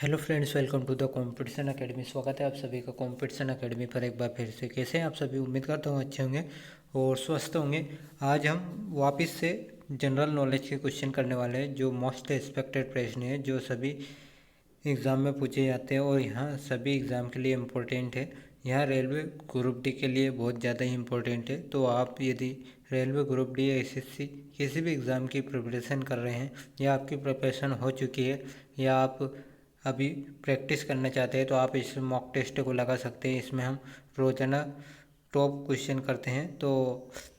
Hello friends, welcome to the competition academy. स्वागत है आप सभी का कंपटीशन एकेडमी पर एक बार फिर से। कैसे हैं आप सभी? उम्मीद करता हूँ अच्छे होंगे और स्वस्थ होंगे। आज हम वापस से जनरल नॉलेज के क्वेश्चन करने वाले हैं, जो मोस्ट एक्सपेक्टेड प्रश्न है, जो सभी एग्ज़ाम में पूछे जाते हैं और यहाँ सभी एग्ज़ाम के लिए इम्पोर्टेंट है। यहाँ रेलवे ग्रुप डी के लिए बहुत ज़्यादा ही इम्पोर्टेंट है। तो आप यदि रेलवे ग्रुप डी या एसएससी किसी भी एग्ज़ाम की प्रिपरेशन कर रहे हैं, या आपकी प्रिपरेशन हो चुकी है, या आप अभी प्रैक्टिस करना चाहते हैं, तो आप इस मॉक टेस्ट को लगा सकते हैं। इसमें हम रोजाना टॉप क्वेश्चन करते हैं। तो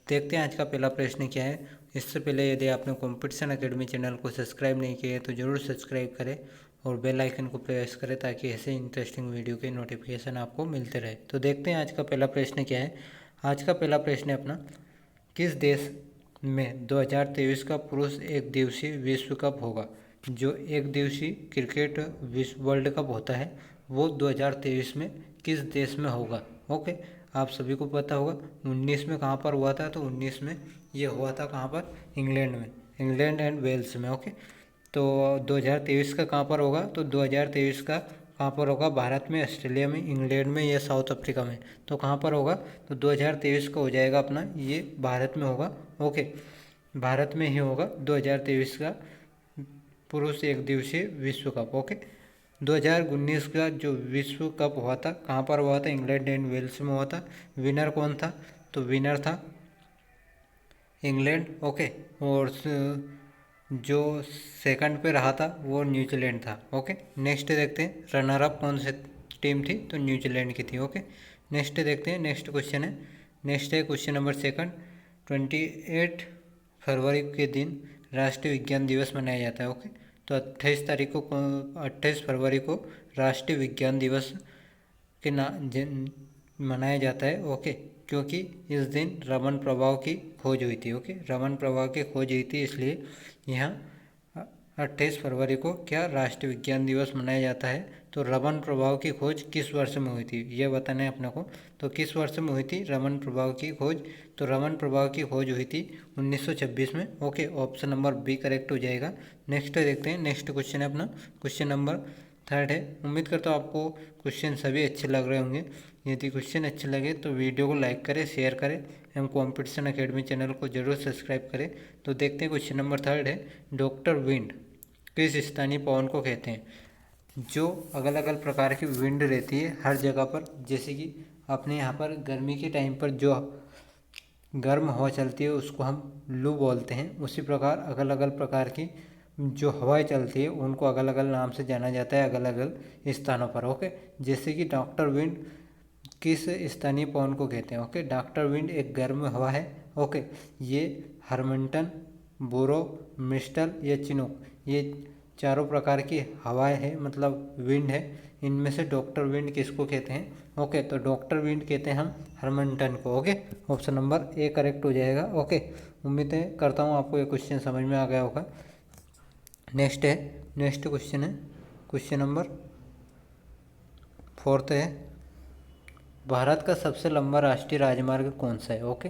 देखते हैं आज का पहला प्रश्न क्या है। इससे पहले यदि आपने कंपटीशन एकेडमी चैनल को सब्सक्राइब नहीं किया है तो ज़रूर सब्सक्राइब करें और बेल आइकन को प्रेस करें, ताकि ऐसे इंटरेस्टिंग वीडियो के नोटिफिकेशन आपको मिलते रहे। तो देखते हैं आज का पहला प्रश्न क्या है। आज का पहला प्रश्न है अपना, किस देश में 2023 का पुरुष एक दिवसीय विश्व कप होगा? जो एक दिवसीय क्रिकेट विश्व वर्ल्ड कप होता है वो 2023 में किस देश में होगा? ओके, आप सभी को पता होगा 19 में कहाँ पर हुआ था। तो 19 में ये हुआ था कहाँ पर? इंग्लैंड में, इंग्लैंड एंड वेल्स में। ओके, तो 2023 का कहाँ पर होगा? तो 2023 का कहाँ पर होगा? भारत में, ऑस्ट्रेलिया में, इंग्लैंड में या साउथ अफ्रीका में? तो कहाँ पर होगा? तो 2023 का हो जाएगा अपना, ये भारत में होगा। ओके, भारत में ही होगा 2023 का पुरुष एक दिवसीय विश्व कप। ओके, 2019 का जो विश्व कप हुआ था कहाँ पर हुआ था? इंग्लैंड एंड वेल्स में हुआ था। विनर कौन था? तो विनर था इंग्लैंड। ओके, और जो सेकंड पे रहा था वो न्यूजीलैंड था। ओके, नेक्स्ट देखते हैं रनर अप कौन सी टीम थी? तो न्यूजीलैंड की थी। ओके, नेक्स्ट देखते हैं। नेक्स्ट क्वेश्चन है, नेक्स्ट है क्वेश्चन नंबर सेकंड। 28 फरवरी के दिन राष्ट्रीय विज्ञान दिवस मनाया जाता है। ओके, तो 28 फरवरी को राष्ट्रीय विज्ञान दिवस के मनाया जाता है। ओके, क्योंकि इस दिन रमन प्रभाव की खोज हुई थी। ओके, रमन प्रभाव की खोज हुई थी, इसलिए यहाँ 28 फरवरी को क्या राष्ट्रीय विज्ञान दिवस मनाया जाता है। तो रमन प्रभाव की खोज किस वर्ष में हुई थी, यह बताना है अपने को। तो किस वर्ष में हुई थी रमन प्रभाव की खोज? तो रमन प्रभाव की खोज हुई थी 1926 में। Okay, option number B correct हो जाएगा। नेक्स्ट देखते हैं। नेक्स्ट क्वेश्चन है अपना क्वेश्चन नंबर थर्ड है। उम्मीद करता हूँ आपको क्वेश्चन सभी अच्छे लग रहे होंगे। यदि क्वेश्चन अच्छे लगे तो वीडियो को लाइक करें, शेयर करें एवं कॉम्पिटिशन एकेडमी चैनल को जरूर सब्सक्राइब करें। तो देखते हैं क्वेश्चन नंबर थर्ड है, डॉक्टर विंड किस स्थानीय पवन को कहते हैं? जो अलग अलग प्रकार की विंड रहती है हर जगह पर, जैसे कि अपने यहाँ पर गर्मी के टाइम पर जो गर्म हवा चलती है उसको हम लू बोलते हैं। उसी प्रकार अलग अलग प्रकार की जो हवाएं चलती है उनको अलग अलग नाम से जाना जाता है अलग अलग स्थानों पर। ओके, जैसे कि डॉक्टर विंड किस स्थानीय पवन को कहते हैं? ओके, डॉक्टर विंड एक गर्म हवा है। ओके, ये हरमिंटन, बोरो, मिस्टल या चिनूक, ये चारों प्रकार की हवाएं हैं, मतलब विंड है। इनमें से डॉक्टर विंड किसको कहते हैं? ओके, तो डॉक्टर विंड कहते हैं हम हरमिंटन को। Okay, option number A correct हो जाएगा। ओके, उम्मीद है करता हूँ आपको ये क्वेश्चन समझ में आ गया होगा। नेक्स्ट है, नेक्स्ट क्वेश्चन है क्वेश्चन नंबर फोर्थ है, भारत का सबसे लंबा राष्ट्रीय राजमार्ग कौन सा है? ओके,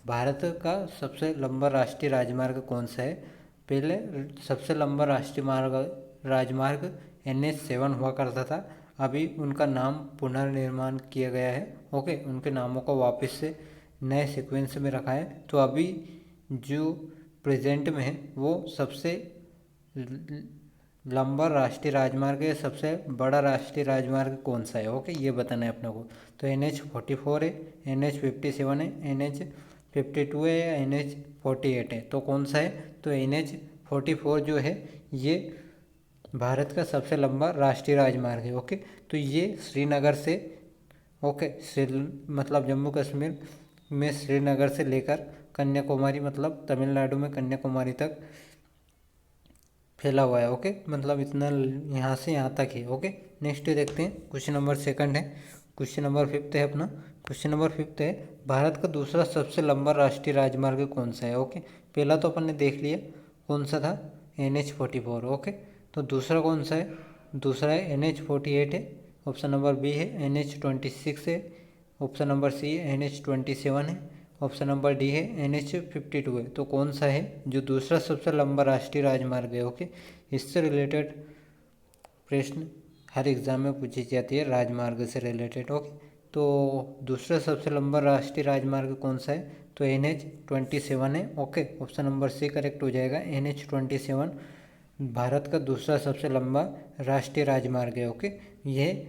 भारत का सबसे लंबा राष्ट्रीय राजमार्ग कौन सा है? पहले सबसे लंबा राष्ट्रीय राजमार्ग NH7 हुआ करता था। अभी उनका नाम पुनर्निर्माण किया गया है। ओके, उनके नामों को वापस से नए सीक्वेंस में रखा है। तो अभी जो प्रेजेंट में है वो सबसे लंबा राष्ट्रीय राजमार्ग है, सबसे बड़ा राष्ट्रीय राजमार्ग कौन सा है? ओके, ये बताना है अपने को। तो NH44 है, NH57 है, NH52 है या NH48 है? तो कौन सा है? तो NH44 जो है ये भारत का सबसे लंबा राष्ट्रीय राजमार्ग है। ओके, तो ये श्रीनगर से, ओके, मतलब जम्मू कश्मीर में श्रीनगर से लेकर कन्याकुमारी, मतलब तमिलनाडु में कन्याकुमारी तक फैला हुआ है। ओके, मतलब इतना यहाँ से यहाँ तक है। ओके, नेक्स्ट देखते हैं क्वेश्चन नंबर सेकंड है। क्वेश्चन नंबर फिफ्थ है अपना, क्वेश्चन नंबर फिफ्थ है, भारत का दूसरा सबसे लंबा राष्ट्रीय राजमार्ग कौन सा है? ओके, पहला तो अपन ने देख लिया कौन सा था, NH44। ओके, तो दूसरा कौन सा है? दूसरा है NH48 है, ऑप्शन नंबर बी है। NH26 है, ऑप्शन नंबर सी है। NH27 है, ऑप्शन नंबर डी है। NH52 है। तो कौन सा है जो दूसरा सबसे लंबा राष्ट्रीय राजमार्ग है? ओके, इससे रिलेटेड प्रश्न हर एग्ज़ाम में पूछी जाती है राजमार्ग से रिलेटेड। ओके, तो दूसरा सबसे लंबा राष्ट्रीय राजमार्ग कौन सा है? तो NH-27 है। Okay, option number C correct हो जाएगा। NH-27 भारत का दूसरा सबसे लंबा राष्ट्रीय राजमार्ग है। ओके, यह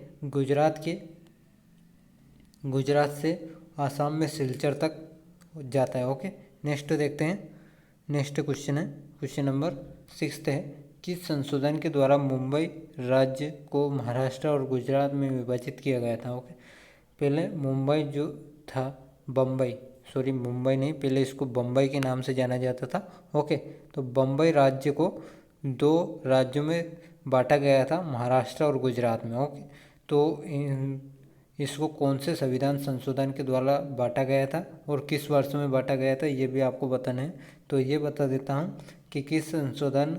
गुजरात से आसाम में सिलचर तक जाता है। ओके, नेक्स्ट देखते हैं। नेक्स्ट क्वेश्चन है, क्वेश्चन नंबर 6 है। किस संशोधन के द्वारा मुंबई राज्य को महाराष्ट्र और गुजरात में विभाजित किया गया था? ओके, पहले मुंबई जो था, मुंबई नहीं, पहले इसको बम्बई के नाम से जाना जाता था। ओके, तो बम्बई राज्य को 2 राज्यों में बांटा गया था, महाराष्ट्र और गुजरात में। ओके, तो इसको कौन से संविधान संशोधन के द्वारा बांटा गया था और किस वर्ष में बांटा गया था, ये भी आपको बताना है। तो ये बता देता हूँ कि किस संशोधन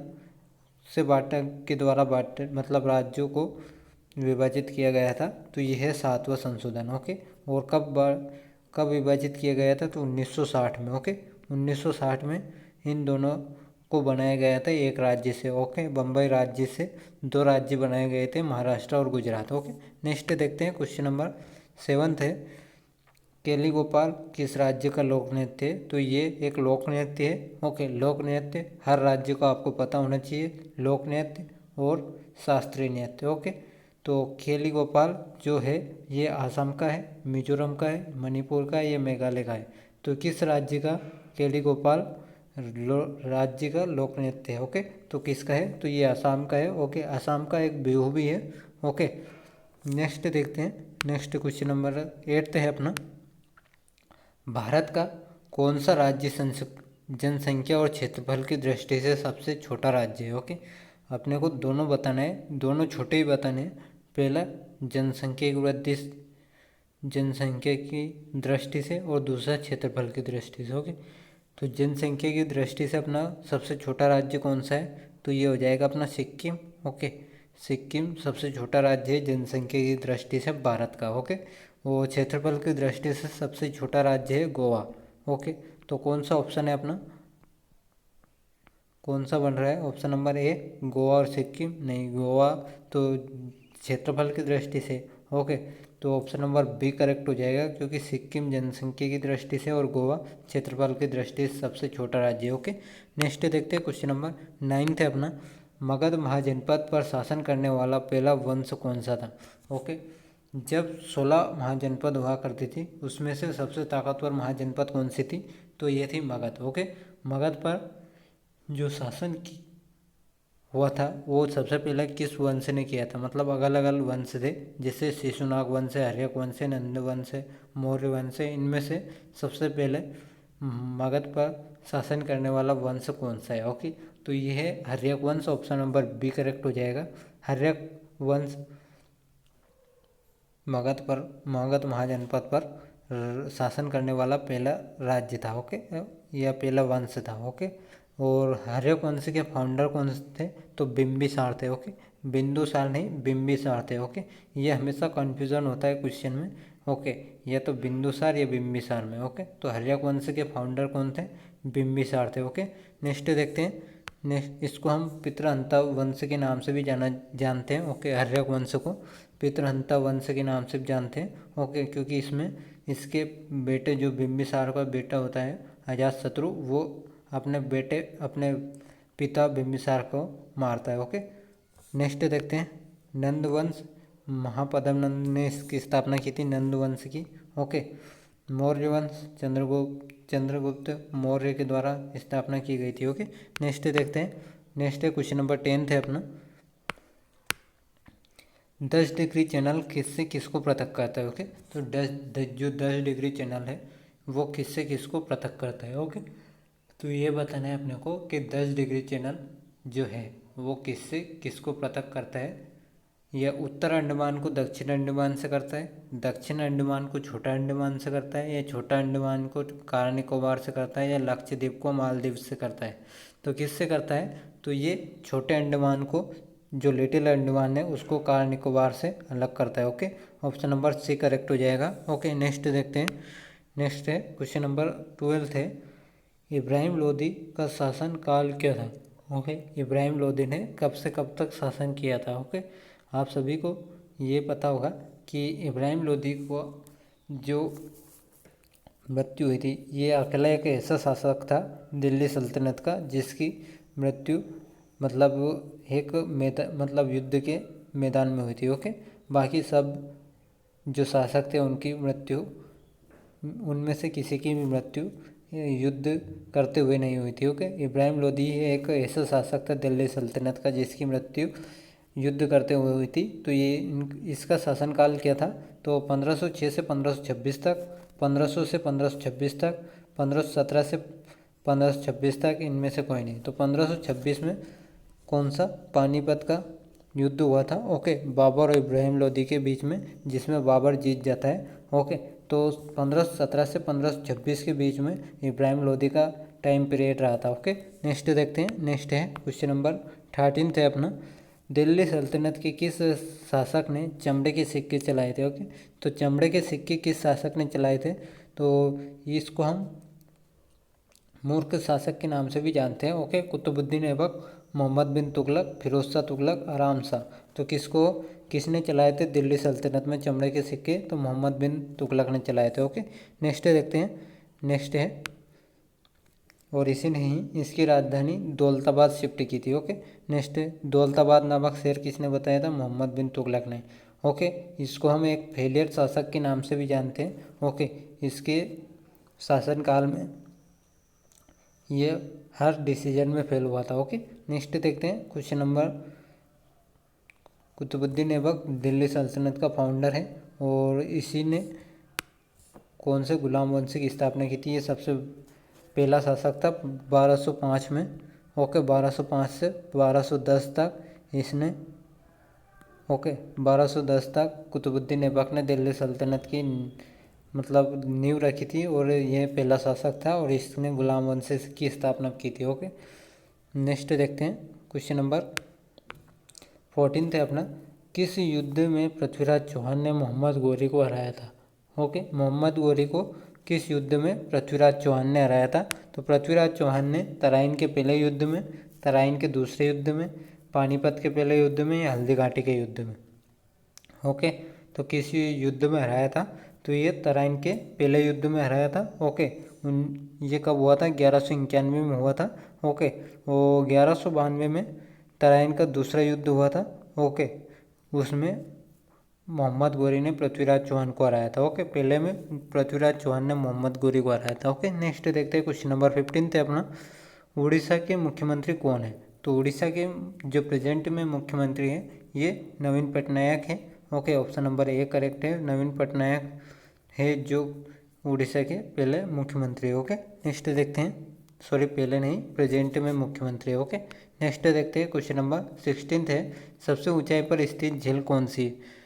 से मतलब राज्यों को विभाजित किया गया था। तो यह है 7वां संशोधन। ओके, और कब विभाजित किया गया था? तो 1960 में। ओके, 1960 में इन दोनों को बनाया गया था एक राज्य से। ओके, बम्बई राज्य से 2 राज्य बनाए गए थे, महाराष्ट्र और गुजरात। ओके, नेक्स्ट देखते हैं। क्वेश्चन नंबर 7 है। केलीगोपाल किस राज्य का लोक नृत्य है? तो ये एक लोक नृत्य है। ओके, लोक नृत्य हर राज्य को आपको पता होना चाहिए, लोक नृत्य और शास्त्रीय नृत्य। ओके, तो केलीगोपाल जो है ये आसाम का है, मिजोरम का है, मणिपुर का है, ये मेघालय का है। तो किस राज्य का केलीगोपाल राज्य का लोक नृत्य है? ओके, तो किसका है? तो ये आसाम का है। ओके, आसाम का एक बिहू भी है। ओके, नेक्स्ट देखते हैं। नेक्स्ट क्वेश्चन नंबर 8 है अपना। भारत का कौन सा राज्य जनसंख्या और क्षेत्रफल की दृष्टि से सबसे छोटा राज्य है? ओके, अपने को दोनों बताना है, दोनों छोटे ही बताने हैं। पहला जनसंख्या की दृष्टि से और दूसरा क्षेत्रफल की दृष्टि से। ओके, तो जनसंख्या की दृष्टि से अपना सबसे छोटा राज्य कौन सा है? तो ये हो जाएगा अपना सिक्किम। ओके, सिक्किम सबसे छोटा राज्य है जनसंख्या की दृष्टि से भारत का। ओके, वो क्षेत्रफल की दृष्टि से सबसे छोटा राज्य है गोवा। ओके, तो कौन सा ऑप्शन है अपना, कौन सा बन रहा है? ऑप्शन नंबर ए गोवा और सिक्किम नहीं, गोवा तो क्षेत्रफल की दृष्टि से। ओके, तो ऑप्शन नंबर बी करेक्ट हो जाएगा, क्योंकि सिक्किम जनसंख्या की दृष्टि से और गोवा क्षेत्रफल की दृष्टि से सबसे छोटा राज्य है। ओके, नेक्स्ट देखते हैं। क्वेश्चन नंबर 9 है अपना। मगध महाजनपद पर शासन करने वाला पहला वंश कौन सा था? ओके, जब 16 महाजनपद हुआ करती थी, उसमें से सबसे ताकतवर महाजनपद कौन सी थी? तो ये थी मगध। ओके, मगध पर जो शासन हुआ था वो सबसे पहले किस वंश ने किया था? मतलब अलग अलग वंश थे, जैसे शिशुनाग वंश है, हर्यक वंश है, नंद वंश है, मौर्य वंश है। इनमें से सबसे पहले मगध पर शासन करने वाला वंश कौन सा है? ओके, तो ये है हर्यक वंश। ऑप्शन नंबर बी करेक्ट हो जाएगा। हर्यक वंश मगध महाजनपद पर शासन करने वाला पहला राज्य था। ओके, या पहला वंश था। ओके, और हर्यक वंश के फाउंडर कौन थे? तो बिंबिसार थे। ओके, बिंदुसार नहीं, बिंबिसार थे। ओके, ये हमेशा कन्फ्यूजन होता है क्वेश्चन में। ओके, या तो बिंदुसार या बिंबिसार में। ओके, तो हर्यक वंश के फाउंडर कौन थे? बिंबिसार थे। ओके, नेक्स्ट देखते हैं। नेक्स्ट, इसको हम पितृहंता वंश के नाम से भी जानते हैं। ओके, हर्यक वंश को पितृहंता वंश के नाम से जानते हैं। ओके, क्योंकि इसमें इसके बेटे, जो बिंबिसार का बेटा होता है अजातशत्रु, वो अपने पिता बिंबिसार को मारता है। ओके, नेक्स्ट देखते हैं। नंद वंश, महापद्म नंद ने इसकी स्थापना की थी, नंद वंश की। ओके, मौर्य वंश चंद्रगुप्त मौर्य के द्वारा स्थापना की गई थी। ओके, नेक्स्ट देखते हैं। नेक्स्ट है क्वेश्चन नंबर 10 है अपना। 10 डिग्री चैनल किससे किसको पृथक करता है? ओके, तो 10 डिग्री चैनल है वो किससे किसको पृथक करता है? ओके, तो ये बताना है अपने को कि 10 डिग्री चैनल जो है वो किससे किसको पृथक करता है। यह उत्तर अंडमान को दक्षिण अंडमान से करता है, दक्षिण अंडमान को छोटा अंडमान से करता है, या छोटा अंडमान को कार निकोबार से करता है, या लक्षद्वीप को मालदीव से करता है। तो किससे करता है? तो ये छोटे अंडमान को, जो लिटिल अंडमान है, उसको कार निकोबार से अलग करता है। Okay, option number C correct हो जाएगा। ओके, नेक्स्ट देखते हैं। नेक्स्ट है क्वेश्चन नंबर 12 है। इब्राहिम लोदी का शासन काल क्या था? ओके, इब्राहिम लोदी ने कब से कब तक शासन किया था? ओके, आप सभी को ये पता होगा कि इब्राहिम लोदी को जो मृत्यु हुई थी, ये अकेला एक ऐसा शासक था दिल्ली सल्तनत का जिसकी मृत्यु मतलब एक मतलब युद्ध के मैदान में हुई थी। ओके, बाकी सब जो शासक थे उनकी मृत्यु, उनमें से किसी की भी मृत्यु युद्ध करते हुए नहीं हुई थी। ओके, इब्राहिम लोदी एक ऐसा शासक था दिल्ली सल्तनत का जिसकी मृत्यु युद्ध करते हुए हुई थी। तो ये इसका शासनकाल क्या था? तो 1506 से 1526 तक, 1500 से 1526 तक, 1517 से 1526 तक, इनमें से कोई नहीं। तो 1526 में कौन सा? पानीपत का युद्ध हुआ था। ओके, बाबर और इब्राहिम लोदी के बीच में, जिसमें बाबर जीत जाता है। ओके, तो 1517 से 1526 के बीच में इब्राहिम लोदी का टाइम पीरियड रहा था। ओके, नेक्स्ट देखते हैं। नेक्स्ट है क्वेश्चन नंबर 13 है अपना, दिल्ली सल्तनत के किस शासक ने चमड़े के सिक्के चलाए थे? ओके, तो चमड़े के सिक्के किस शासक ने चलाए थे? तो इसको हम मूर्ख शासक के नाम से भी जानते हैं। ओके, कुतुबुद्दीन ऐबक, मोहम्मद बिन तुगलक, फिरोज शाह तुगलक, आराम शाह। तो किसने चलाए थे दिल्ली सल्तनत में चमड़े के सिक्के? तो मोहम्मद बिन तुगलक ने चलाए थे। ओके, नेक्स्ट देखते हैं। नेक्स्ट है, और इसी ने ही इसकी राजधानी दौलताबाद शिफ्ट की थी। ओके, नेक्स्ट है, दौलताबाद नामक शहर किसने बताया था? मोहम्मद बिन तुगलक ने। ओके, इसको हम एक फेलियर शासक के नाम से भी जानते हैं। ओके, इसके शासनकाल में ये हर डिसीजन में फेल हुआ था। ओके, नेक्स्ट देखते हैं क्वेश्चन नंबर, कुतुबुद्दीन ऐबक दिल्ली सल्तनत का फाउंडर है और इसी ने कौन से गुलाम वंश की स्थापना की थी? ये सबसे पहला शासक था 1205 में। ओके, 1205 से 1210 तक इसने, ओके, 1210 तक कुतुबुद्दीन ऐबक ने दिल्ली सल्तनत की मतलब नींव रखी थी और यह पहला शासक था और इसने गुलाम वंश की स्थापना की थी। ओके, नेक्स्ट देखते हैं क्वेश्चन नंबर 14 है अपना, किस युद्ध में पृथ्वीराज चौहान ने मोहम्मद गौरी को हराया था? ओके, मोहम्मद गौरी को किस युद्ध में पृथ्वीराज चौहान ने हराया था? तो पृथ्वीराज चौहान ने तराइन के पहले युद्ध में, तराइन के दूसरे युद्ध में, पानीपत के पहले युद्ध में या हल्दी घाटी के युद्ध में? ओके, तो किस युद्ध में हराया था? तो ये तराइन के पहले युद्ध में हराया था। ओके, ये कब हुआ था? 1191 में हुआ था। ओके, वो 1192 में तराइन का दूसरा युद्ध हुआ था। ओके, उसमें मोहम्मद गौरी ने पृथ्वीराज चौहान को हराया था। ओके, पहले में पृथ्वीराज चौहान ने मोहम्मद गौरी को हराया था। ओके, नेक्स्ट देखते हैं क्वेश्चन नंबर 15 है अपना, उड़ीसा के मुख्यमंत्री कौन है? तो उड़ीसा के जो प्रेजेंट में मुख्यमंत्री हैं ये नवीन पटनायक है। Okay, option number A correct है, नवीन पटनायक है जो उड़ीसा के पहले मुख्यमंत्री। ओके, नेक्स्ट देखते हैं, सॉरी पहले नहीं, प्रेजेंट में मुख्यमंत्री। ओके, नेक्स्ट देखते हैं क्वेश्चन नंबर 16 है, सबसे ऊंचाई पर स्थित झील कौन सी है?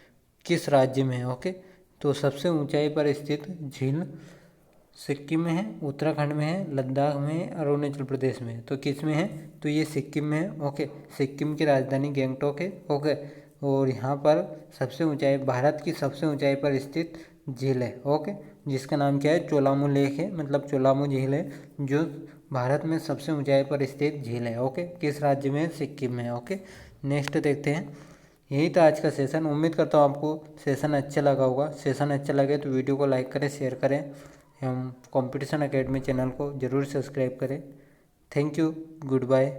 किस राज्य में है? ओके, तो सबसे ऊंचाई पर स्थित झील सिक्किम में है, उत्तराखंड में है, लद्दाख में है, अरुणाचल प्रदेश में है। तो किस में है? तो ये सिक्किम में है। ओके, सिक्किम की राजधानी गैंगटॉक है। ओके, और यहाँ पर सबसे ऊंचाई, भारत की सबसे ऊंचाई पर स्थित झील है। ओके, जिसका नाम क्या है? चोलामू लेक है, मतलब चोलामू झील है, जो भारत में सबसे ऊंचाई पर स्थित झील है। ओके, किस राज्य में? सिक्किम में। ओके, नेक्स्ट देखते हैं। यही था आज का सेशन। उम्मीद करता हूँ आपको सेशन अच्छा लगा होगा। सेशन अच्छा लगे तो वीडियो को लाइक करें, शेयर करें, हम कंपटीशन एकेडमी चैनल को ज़रूर सब्सक्राइब करें। Thank you, good bye.